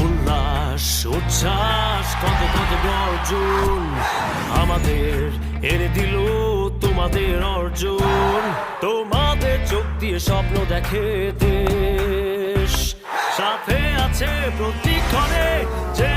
উল্লাস উচ্ছ্বাস কত কত গর্জন আমাদের এনে দিল তোমাদের অর্জন। তোমাদের চোখ দিয়ে স্বপ্ন দেখে দেশ, সাথে আছে প্রতিক্ষণে যে